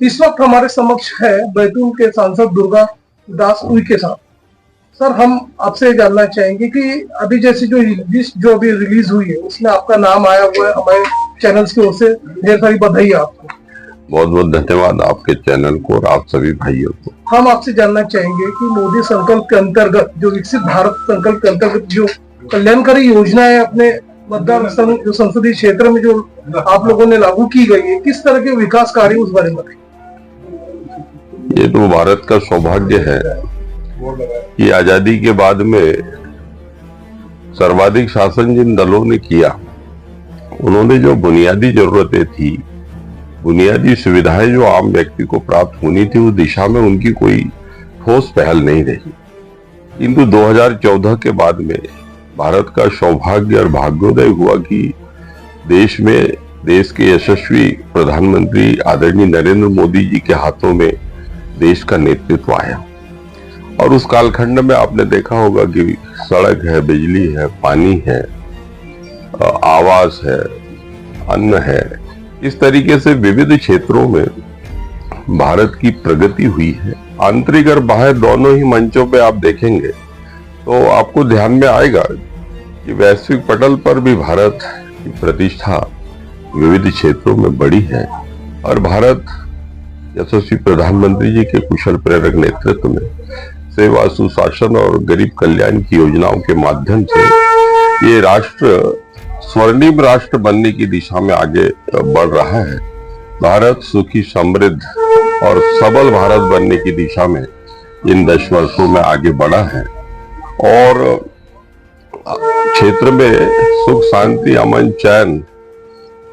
इस वक्त हमारे समक्ष है बैतूल के सांसद दुर्गा दास उइके साहब। सर, हम आपसे जानना चाहेंगे कि अभी जैसी जो लिस्ट जो अभी रिलीज हुई है उसमें आपका नाम आया हुआ है। हमारे चैनल्स की ओर से ढेर सारी बधाई आपको। बहुत बहुत धन्यवाद आपके चैनल को और आप सभी भाइयों को। हम आपसे जानना चाहेंगे कि मोदी संकल्प के अंतर्गत जो विकसित भारत संकल्प के अंतर्गत जो कल्याणकारी योजनाएं अपने मतदान जो संसदीय क्षेत्र में जो आप लोगों ने लागू की गई है, किस तरह के विकास कार्य उस बारे में बताइए। ये तो भारत का सौभाग्य है कि आजादी के बाद में सर्वाधिक शासन जिन दलों ने किया, उन्होंने जो बुनियादी जरूरतें थी, बुनियादी सुविधाएं जो आम व्यक्ति को प्राप्त होनी थी, उस दिशा में उनकी कोई ठोस पहल नहीं रही। किंतु 2014 के बाद में भारत का सौभाग्य और भाग्योदय हुआ कि देश के यशस्वी प्रधानमंत्री आदरणीय नरेंद्र मोदी जी के हाथों में देश का नेतृत्व आया। और उस कालखंड में आपने देखा होगा कि सड़क है, बिजली है, पानी है, आवास है, अन्न है, इस तरीके से विविध क्षेत्रों में भारत की प्रगति हुई है। आंतरिक और बाहर दोनों ही मंचों पे आप देखेंगे तो आपको ध्यान में आएगा कि वैश्विक पटल पर भी भारत की प्रतिष्ठा विविध क्षेत्रों में बढ़ी है। और भारत यशस्वी प्रधानमंत्री जी के कुशल प्रेरक नेतृत्व में सेवा, सुशासन और गरीब कल्याण की योजनाओं के माध्यम से ये राष्ट्र स्वर्णिम राष्ट्र बनने की दिशा में आगे बढ़ रहा है। भारत सुखी, समृद्ध और सबल भारत बनने की दिशा में इन 10 वर्षों में आगे बढ़ा है। और क्षेत्र में सुख, शांति, अमन, चैन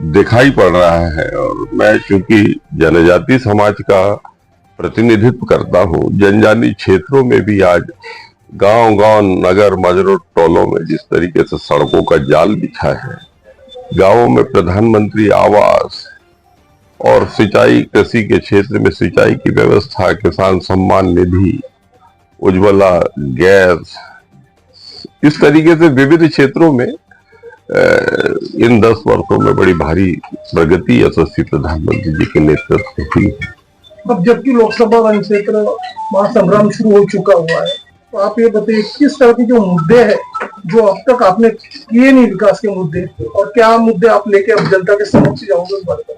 दिखाई पड़ रहा है। और मैं चूंकि जनजाति समाज का प्रतिनिधित्व करता हूँ, जनजातीय क्षेत्रों में भी आज गांव-गांव, नगर, मजरों, टोलों में जिस तरीके से सड़कों का जाल बिछा है, गांवों में प्रधानमंत्री आवास और सिंचाई, कृषि के क्षेत्र में सिंचाई की व्यवस्था, किसान सम्मान निधि, उज्ज्वला गैस, इस तरीके से विविध क्षेत्रों में इन 10 वर्षों में बड़ी भारी प्रगति यशस्वी प्रधानमंत्री जी के नेतृत्व में हुई है। अब जबकि लोकसभा वन क्षेत्र महासंग्राम शुरू हो चुका हुआ है, तो आप ये बताइए किस तरह के जो मुद्दे हैं जो अब तक आपने किए नहीं विकास के मुद्दे, और क्या मुद्दे आप लेके अब जनता के समक्ष जाओगे उस बारे में।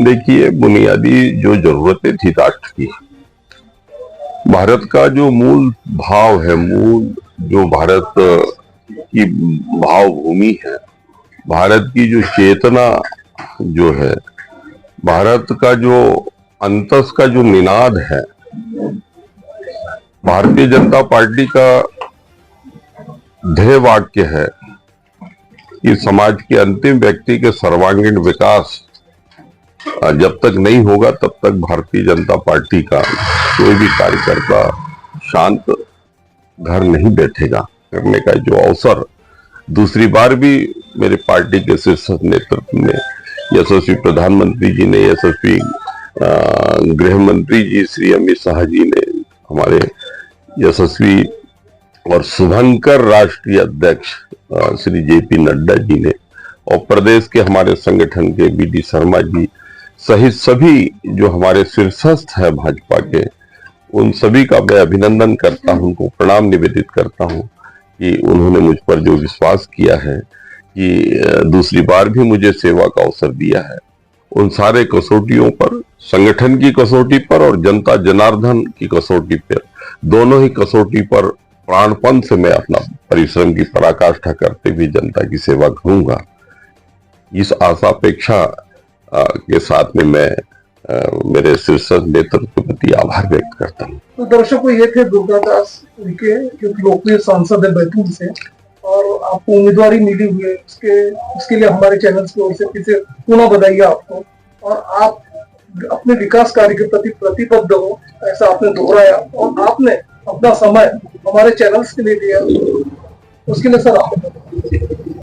देखिए, बुनियादी जो जरूरतें थी राष्ट्र की, भारत का जो मूल भाव है, मूल जो भारत की भाव भूमि है, भारत की जो चेतना जो है, भारत का जो अंतस का जो निनाद है, भारतीय जनता पार्टी का ध्येय वाक्य है कि समाज के अंतिम व्यक्ति के सर्वांगीण विकास जब तक नहीं होगा तब तक भारतीय जनता पार्टी का कोई भी कार्यकर्ता शांत घर नहीं बैठेगा करने का जो अवसर दूसरी बार भी मेरे पार्टी के शीर्ष नेतृत्व में यशस्वी प्रधानमंत्री जी ने, यशस्वी गृह मंत्री जी श्री अमित शाह जी ने, हमारे यशस्वी और शुभंकर राष्ट्रीय अध्यक्ष श्री जेपी नड्डा जी ने, और प्रदेश के हमारे संगठन के बीडी शर्मा जी सहित सभी जो हमारे शीर्षस्थ है भाजपा के, उन सभी का मैं अभिनंदन करता हूं, उनको प्रणाम निवेदित करता हूं कि उन्होंने मुझ पर जो विश्वास किया है कि दूसरी बार भी मुझे सेवा का अवसर दिया है। उन सारे कसौटियों पर, संगठन की कसौटी पर और जनता जनार्दन की कसौटी पर, दोनों ही कसौटी पर प्राणपण से मैं अपना परिश्रम की पराकाष्ठा करते हुए जनता की सेवा करूंगा। इस आशा अपेक्षा के साथ में मैं मेरे शीर्ष नेतृत्व के प्रति आभार व्यक्त करता हूँ। तो दर्शकों, ये थे दुर्गा दास उइके, जो लोकप्रिय सांसद है बैतूल से, और आपको उम्मीदवारी मिली हुई है, उसके लिए हमारे चैनल की ओर से फिर से पुनः बधाई आपको। और आप अपने विकास कार्य के प्रति प्रतिबद्ध हो, ऐसा आपने दोहराया, और आपने अपना समय हमारे चैनल्स के लिए दिया, उसके लिए सर आपको